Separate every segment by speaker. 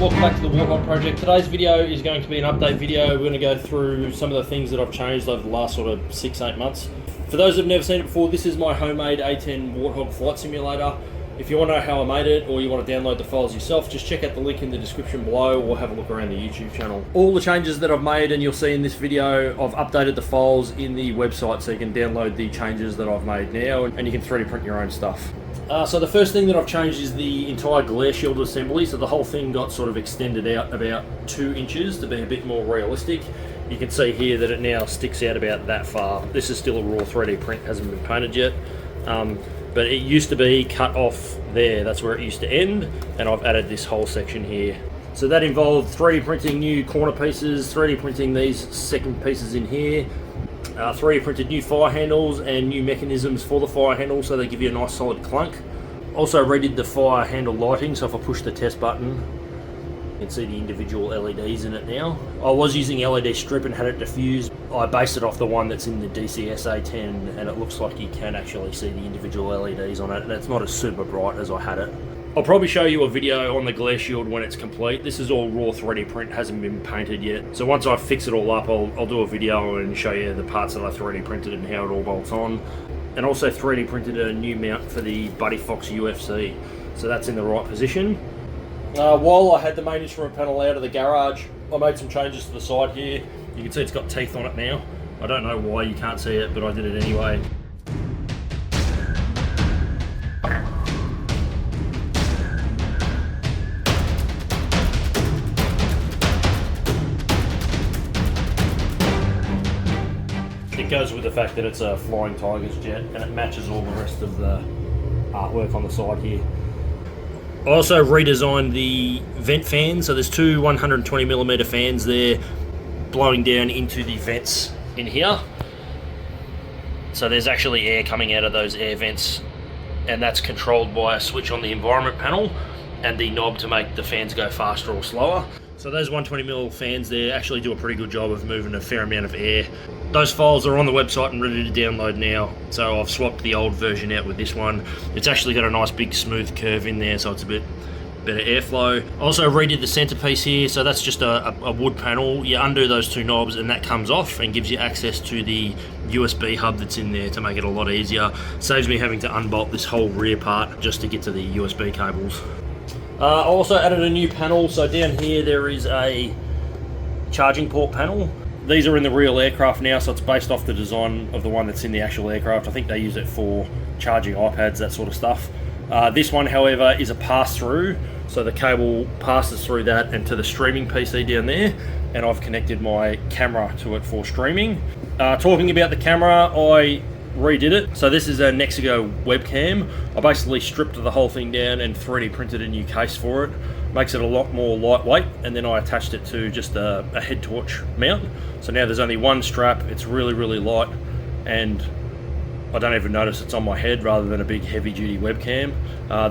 Speaker 1: welcome back to the Warthog project. Today's video is going to be an update video. We're going to go through some of the things that I've changed over the last sort of 6-8 months. For those who've never seen it before, this is my homemade A10 Warthog flight simulator. If you want to know how I made it or you want to download the files yourself, just check out the link in the description below or have a look around the YouTube channel. All the changes that I've made and you'll see in this video, I've updated the files in the website so you can download the changes that I've made now and you can 3D print your own stuff. So the first thing that I've changed is the entire glare shield assembly. So the whole thing got sort of extended out about 2 inches to be a bit more realistic. You can see here that it now sticks out about that far. This is still a raw 3D print, hasn't been painted yet. But it used to be cut off there, that's where it used to end, and I've added this whole section here. So that involved 3D printing new corner pieces, 3D printing these second pieces in here, 3D printed new fire handles and new mechanisms for the fire handle so they give you a nice solid clunk. Also redid the fire handle lighting, so if I push the test button, you can see the individual LEDs in it now. I was using LED strip and had it diffused. I based it off the one that's in the DCS A10 and it looks like you can actually see the individual LEDs on it and it's not as super bright as I had it. I'll probably show you a video on the glare shield when it's complete. This is all raw 3D print, hasn't been painted yet. So once I fix it all up, I'll do a video and show you the parts that I 3D printed and how it all bolts on. And also 3D printed a new mount for the Buddy Fox UFC. So that's in the right position. While I had the main instrument panel out of the garage, I made some changes to the side here. You can see it's got teeth on it now. I don't know why you can't see it, but I did it anyway. It goes with the fact that it's a Flying Tigers jet and it matches all the rest of the artwork on the side here. I also redesigned the vent fans, so there's two 120mm fans there blowing down into the vents in here. So there's actually air coming out of those air vents and that's controlled by a switch on the environment panel and the knob to make the fans go faster or slower. So those 120mm fans there actually do a pretty good job of moving a fair amount of air. Those files are on the website and ready to download now. So I've swapped the old version out with this one. It's actually got a nice big smooth curve in there, so it's a bit better airflow. I also redid the centerpiece here, so that's just a wood panel. You undo those two knobs and that comes off and gives you access to the USB hub that's in there to make it a lot easier. Saves me having to unbolt this whole rear part just to get to the USB cables. I also added a new panel, so down here there is a charging port panel. These are in the real aircraft now, so it's based off the design of the one that's in the actual aircraft. I think they use it for charging iPads, that sort of stuff. This one, however, is a pass-through, so the cable passes through that and to the streaming PC down there, and I've connected my camera to it for streaming. Talking about the camera, I redid it. So this is a Nexigo webcam. I basically stripped the whole thing down and 3D printed a new case for it. Makes it a lot more lightweight, and then I attached it to just a head torch mount. So now there's only one strap, it's really light, and I don't even notice it's on my head rather than a big heavy duty webcam.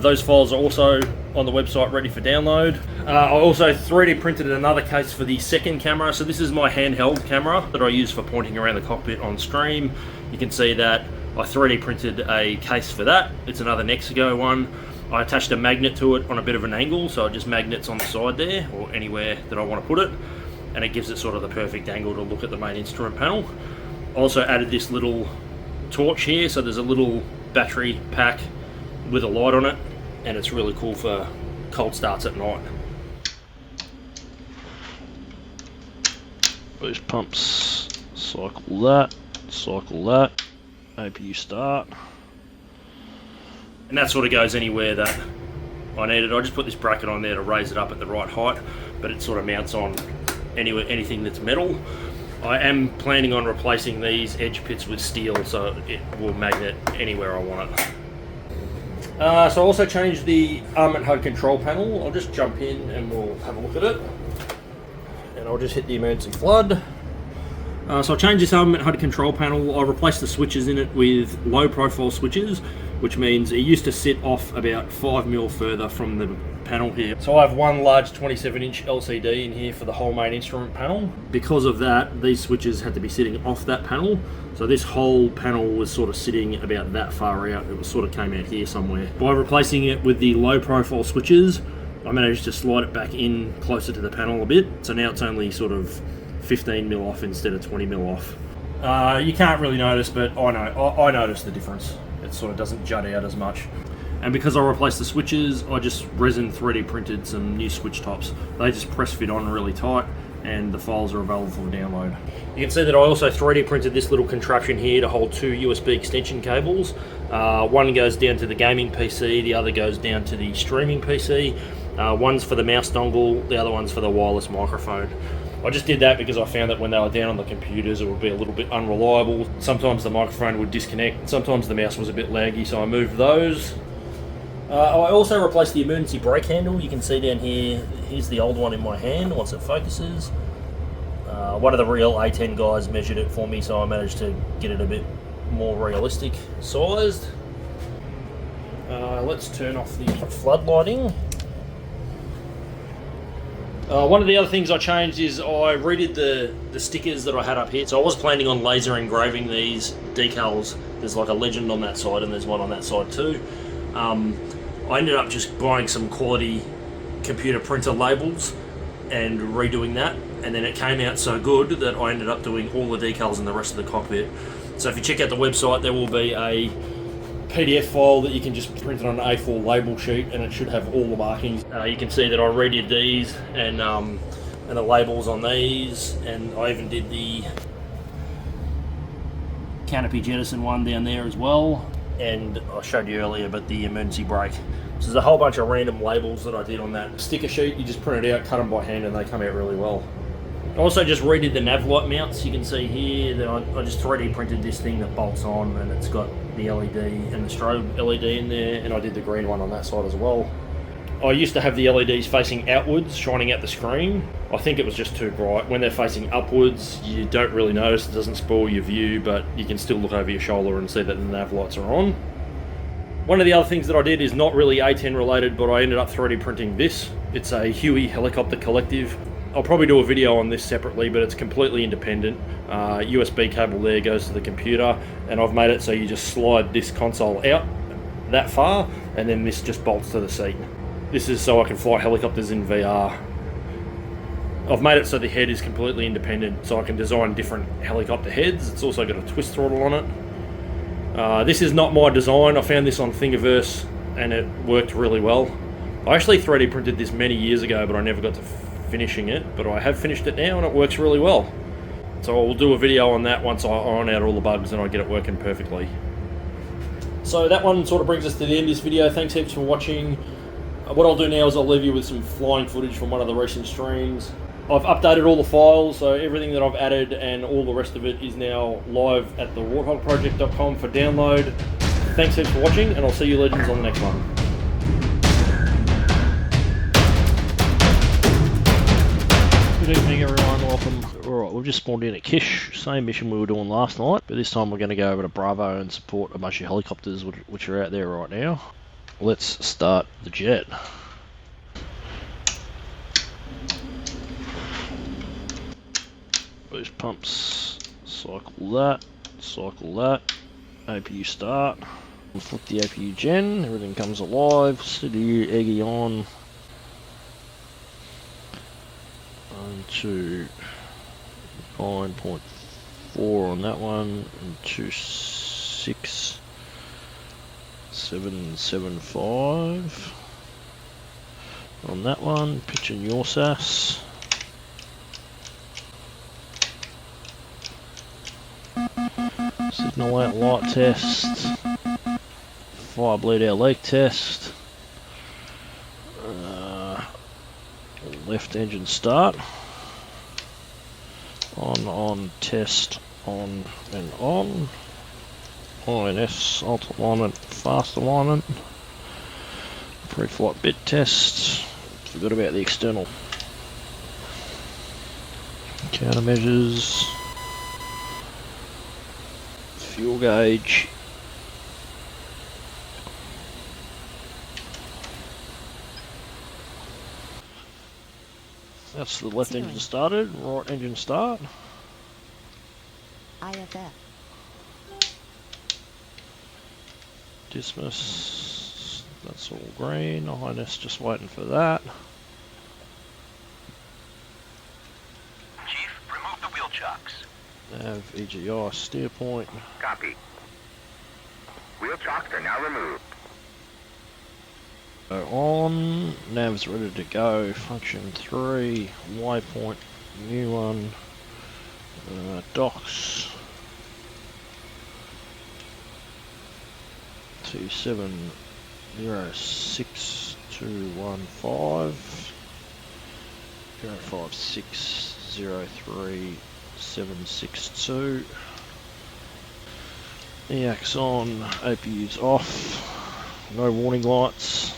Speaker 1: Those files are also on the website ready for download. I also 3D printed another case for the second camera. So this is my handheld camera that I use for pointing around the cockpit on stream. You can see that I 3D printed a case for that. It's another Nexigo one. I attached a magnet to it on a bit of an angle, so it just magnets on the side there or anywhere that I want to put it, and it gives it sort of the perfect angle to look at the main instrument panel. Also added this little torch here, so there's a little battery pack with a light on it, and it's really cool for cold starts at night. Boost pumps, cycle that, APU start. And that sort of goes anywhere that I need it. I just put this bracket on there to raise it up at the right height, but it sort of mounts on anything that's metal. I am planning on replacing these edge pits with steel, so it will magnet anywhere I want it. So I also changed the armament HUD control panel. I'll just jump in and we'll have a look at it. And I'll just hit the emergency flood. So I changed this armament HUD control panel. I replaced the switches in it with low profile switches, which means it used to sit off about 5mm further from the panel here. So I have one large 27-inch LCD in here for the whole main instrument panel. Because of that, these switches had to be sitting off that panel. So this whole panel was sort of sitting about that far out. It was sort of came out here somewhere. By replacing it with the low profile switches, I managed to slide it back in closer to the panel a bit, so now it's only sort of 15mm off instead of 20mm off. You can't really notice, but I notice the difference. It sort of doesn't jut out as much. And because I replaced the switches, I just resin 3D printed some new switch tops. They just press fit on really tight, and the files are available for download. You can see that I also 3D printed this little contraption here to hold two USB extension cables. One goes down to the gaming PC, the other goes down to the streaming PC. One's for the mouse dongle, the other one's for the wireless microphone. I just did that because I found that when they were down on the computers it would be a little bit unreliable. Sometimes the microphone would disconnect, sometimes the mouse was a bit laggy, so I moved those. I also replaced the emergency brake handle. You can see down here, here's the old one in my hand once it focuses. One of the real A10 guys measured it for me, so I managed to get it a bit more realistic sized. Let's turn off the floodlighting. One of the other things I changed is I redid the stickers that I had up here. So I was planning on laser engraving these decals. There's like a legend on that side and there's one on that side too. I ended up just buying some quality computer printer labels and redoing that, and then it came out so good that I ended up doing all the decals in the rest of the cockpit. So if you check out the website, there will be a PDF file that you can just print it on an A4 label sheet, and it should have all the markings. You can see that I redid these and the labels on these, and I even did the canopy jettison one down there as well. And I showed you earlier about the emergency brake. So there's a whole bunch of random labels that I did on that sticker sheet. You just print it out, cut them by hand, and they come out really well. I also just redid the nav light mounts. You can see here that I just 3D printed this thing that bolts on, and it's got the LED and the strobe LED in there, and I did the green one on that side as well. I used to have the LEDs facing outwards, shining out the screen. I think it was just too bright. When they're facing upwards, you don't really notice, it doesn't spoil your view, but you can still look over your shoulder and see that the nav lights are on. One of the other things that I did is not really A10 related, but I ended up 3D printing this. It's a Huey helicopter collective. I'll probably do a video on this separately, but it's completely independent. USB cable there goes to the computer, and I've made it so you just slide this console out that far, and then this just bolts to the seat. This is so I can fly helicopters in VR. I've made it so the head is completely independent, so I can design different helicopter heads. It's also got a twist throttle on it. This is not my design. I found this on Thingiverse, and it worked really well. I actually 3D printed this many years ago, but I never got to finishing it, but I have finished it now and it works really well. So I'll do a video on that once I iron out all the bugs and I get it working perfectly. So that one sort of brings us to the end of this video. Thanks heaps for watching. What I'll do now is I'll leave you with some flying footage from one of the recent streams. I've updated all the files, so everything that I've added and all the rest of it is now live at the warthogproject.com for download. Thanks heaps for watching, and I'll see you legends on the next one. Good evening everyone, welcome. Alright, we've just spawned in at Kish, same mission we were doing last night, but this time we're going to go over to Bravo and support a bunch of helicopters which are out there right now. Let's start the jet. Boost pumps, cycle that, APU start, flip the APU gen, everything comes alive, city eggy on. To 9.4 on that one, and 26775 on that one. Pitching your SAS. Signal out light test. Fire bleed out leak test. Left engine start. On, test, on and on. INS, alt alignment, fast alignment. Pre-flight bit test. Forgot about the external countermeasures. Fuel gauge. That's the left engine started, right engine start.
Speaker 2: IFF.
Speaker 1: Dismiss. That's all green. Highness just waiting for that.
Speaker 2: Chief, remove the wheel chocks.
Speaker 1: Nav EGI steer point.
Speaker 2: Copy. Wheel chocks are now removed.
Speaker 1: Go on. Nav's ready to go. Function 3. Waypoint. New one. Docks. 2706215 05603762. EAC's on, APU's off, no warning lights.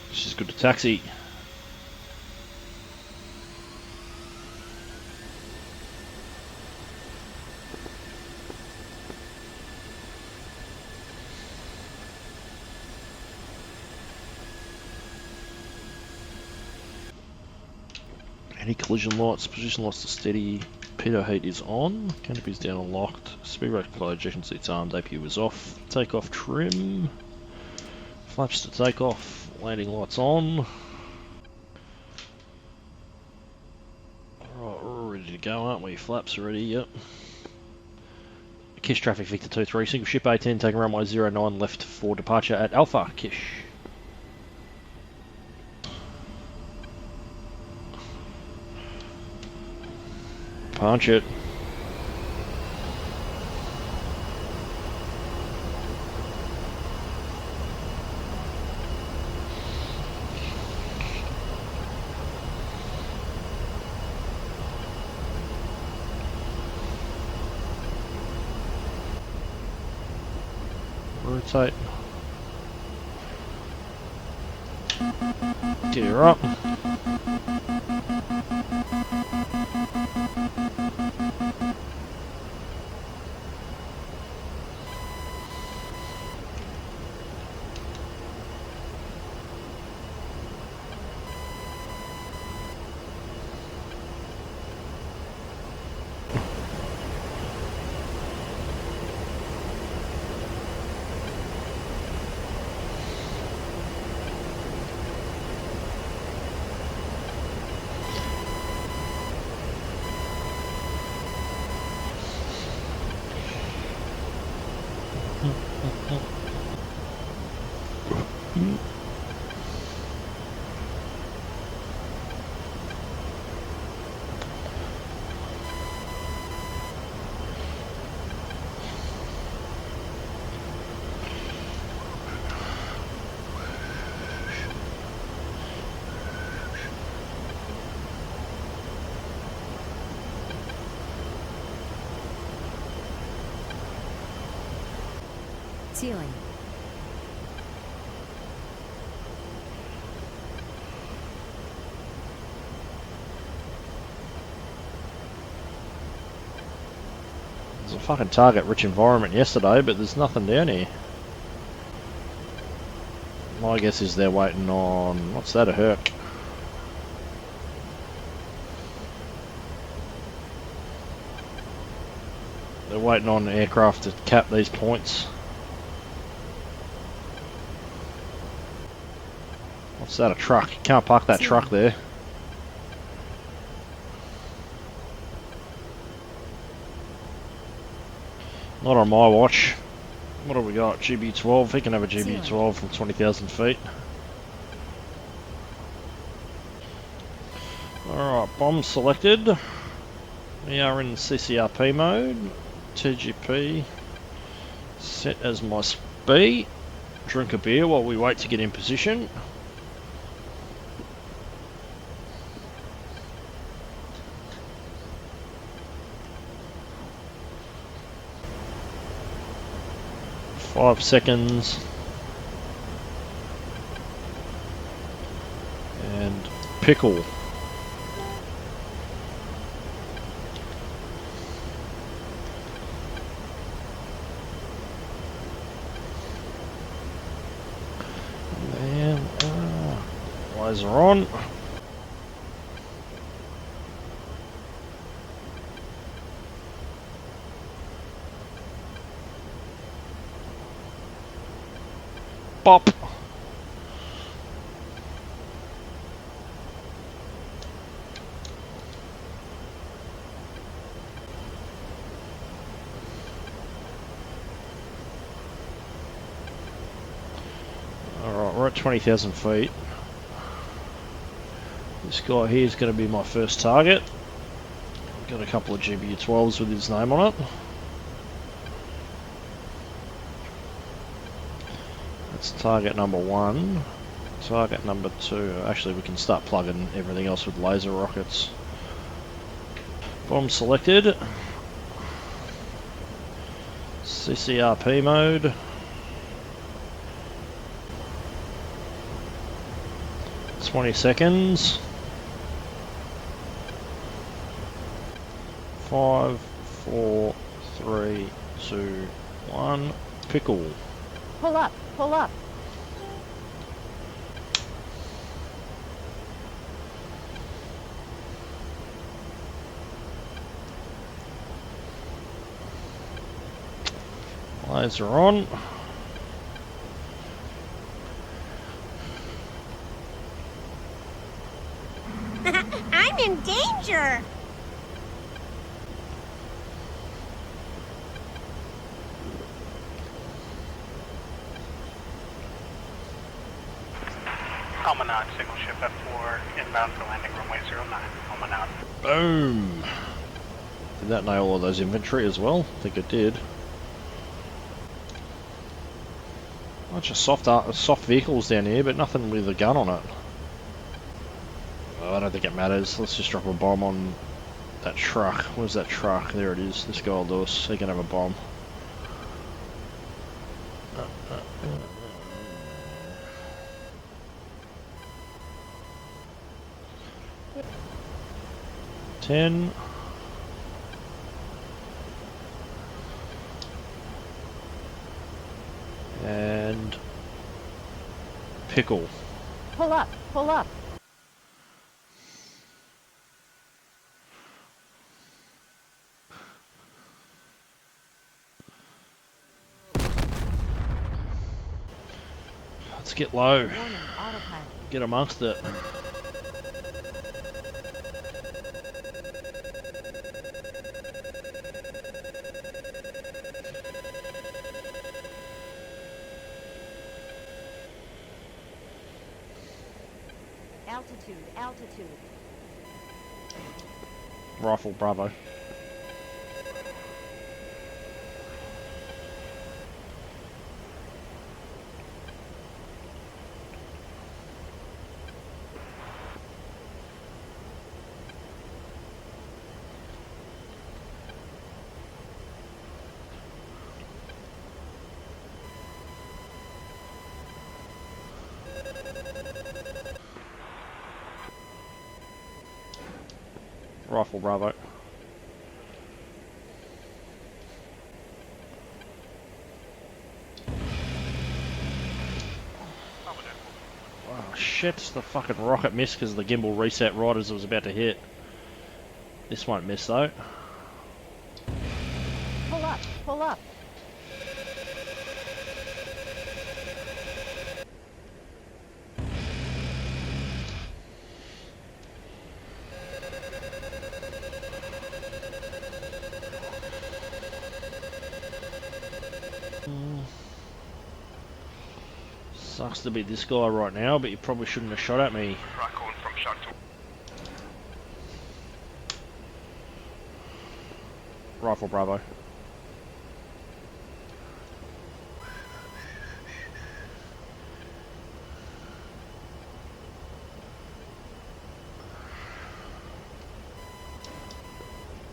Speaker 1: This is good to taxi. Any collision lights, position lights to steady, pitot heat is on, canopy's down and locked, speed brake applied, ejection seats armed, APU is off, takeoff trim, flaps to takeoff, landing lights on. Right, we're ready to go, aren't we? Flaps are ready, yep. Kish traffic Victor 23, single ship A10 taking runway 09 left for departure at Alpha, Kish. Punch it. Rotate. Gear up.
Speaker 3: Ceiling.
Speaker 1: There's a fucking target-rich environment yesterday, but there's nothing down here. My guess is they're waiting on... what's that, a Herc? They're waiting on aircraft to cap these points. What's that, a truck? You can't park that truck there. Not on my watch. What have we got? GB12. He can have a GB12 from 20,000 feet. Alright, bomb selected. We are in CCRP mode. TGP set as my speed. Drink a beer while we wait to get in position. Five seconds. And pickle. And laser on.
Speaker 4: Bop! Alright, we're at 20,000 feet. This guy here is going to be my first target. Got a couple of GBU-12s with his name on it. That's target number 1. Target number 2. Actually, we can start plugging everything else with laser rockets. Bomb selected. CCRP mode. "20 seconds. 5, 4, 3, 2, 1. Pickle.
Speaker 3: Pull up, pull up.
Speaker 4: Laser on.
Speaker 3: I'm in danger.
Speaker 5: Almanach, signal ship F4, inbound for landing runway 09. Almanach.
Speaker 4: Boom! Did that nail all those infantry as well? I think it did. Bunch of soft vehicles down here, but nothing with a gun on it. Oh, I don't think it matters. Let's just drop a bomb on that truck. Where's that truck? There it is. This guy will do us. He can have a bomb. Ten. And pickle.
Speaker 3: Pull up, pull up.
Speaker 4: Let's get low.
Speaker 3: Warning, autopilot.
Speaker 4: Get amongst it.
Speaker 3: Altitude, altitude.
Speaker 4: Rifle, bravo. Rifle, bravo. Oh shit, the fucking rocket missed because the gimbal reset right as it was about to hit. This won't miss though.
Speaker 3: Pull up, pull up.
Speaker 4: Sucks to be this guy right now, but you probably shouldn't have shot at me.
Speaker 2: Raccoon from Shot 2.
Speaker 4: Rifle, bravo.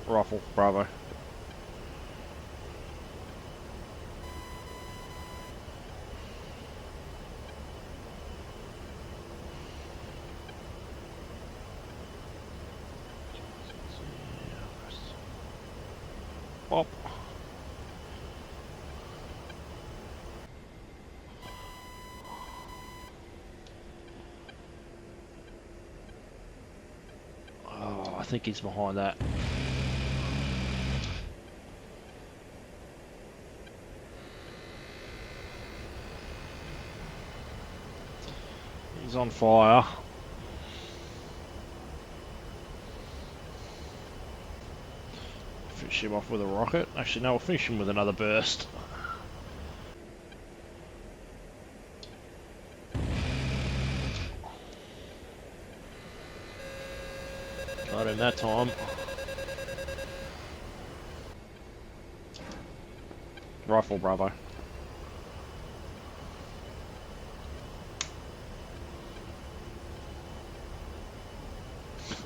Speaker 4: Rifle, bravo. Pop. Oh, I think he's behind that. He's on fire. Finish him off with a rocket. Actually, no, we'll finish him with another burst. Got him that time. Rifle, bravo.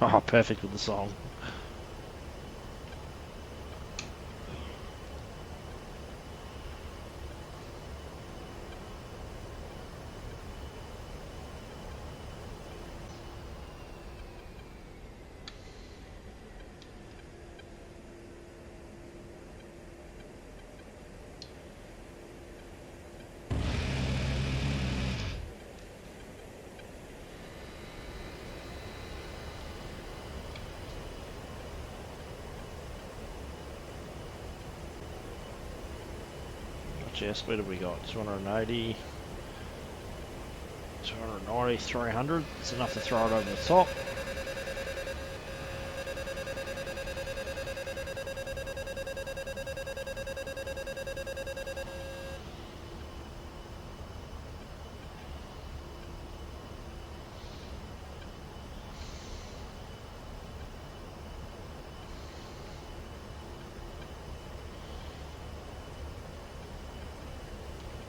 Speaker 4: Oh, perfect with the song. Yeah, speed have we got? 280, 290, 300. It's enough to throw it over the top.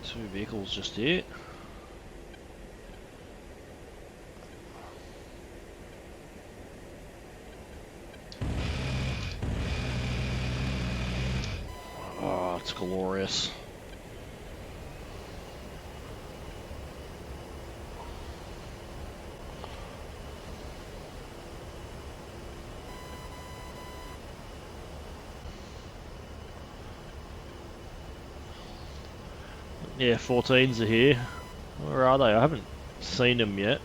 Speaker 4: Two vehicles just here. Oh, it's glorious. Yeah, 14s are here. Where are they? I haven't seen them yet.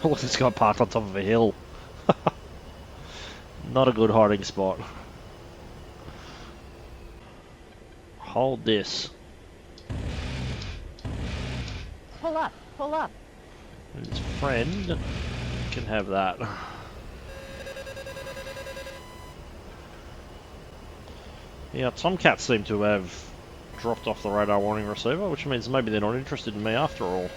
Speaker 4: Look, this guy parked on top of a hill. Not a good hiding spot. Hold this.
Speaker 3: Pull up, pull up.
Speaker 4: And his friend can have that. Yeah, Tomcats seem to have dropped off the radar warning receiver, which means maybe they're not interested in me after all.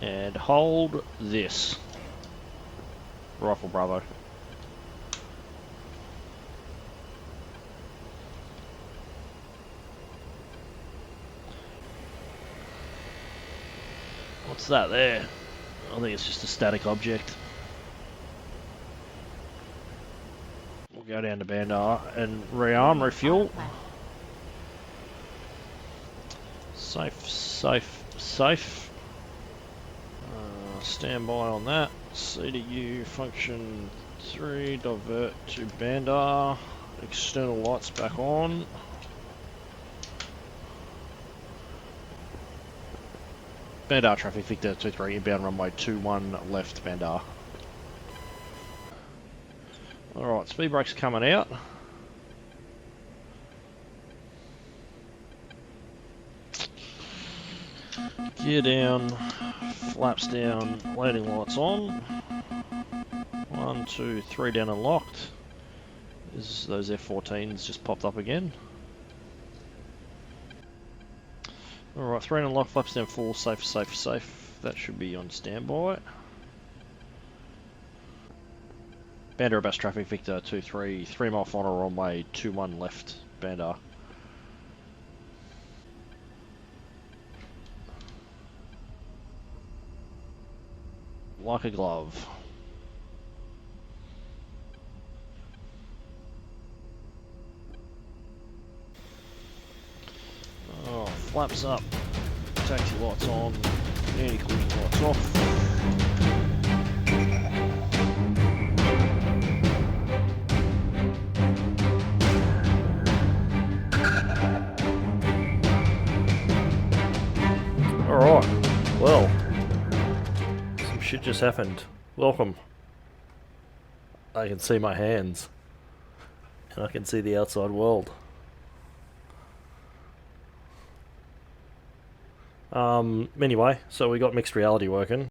Speaker 4: And hold this. Rifle, bravo. What's that there? I think it's just a static object. We'll go down to Bandar and rearm, refuel.
Speaker 3: Autopilot.
Speaker 4: Safe, safe, safe. Stand by on that. CDU function 3, divert to Bandar. External lights back on. Bandar traffic, Victor 23, inbound runway 21 left Bandar. Alright, speed brake's coming out. Gear down, flaps down, landing lights on. 1, 2, 3 down and locked. Those F-14s just popped up again. Alright, 3 and lock, flaps down full, safe, safe, safe. That should be on standby. Bandar bus traffic, Victor 23, 3 mile final runway, 21 left, Bandar. Like a glove. Oh, flaps up, taxi lights on, anti-collision lights off.
Speaker 1: Alright, well, some shit just happened. Welcome. I can see my hands. And I can see the outside world. Anyway, so we got mixed reality working.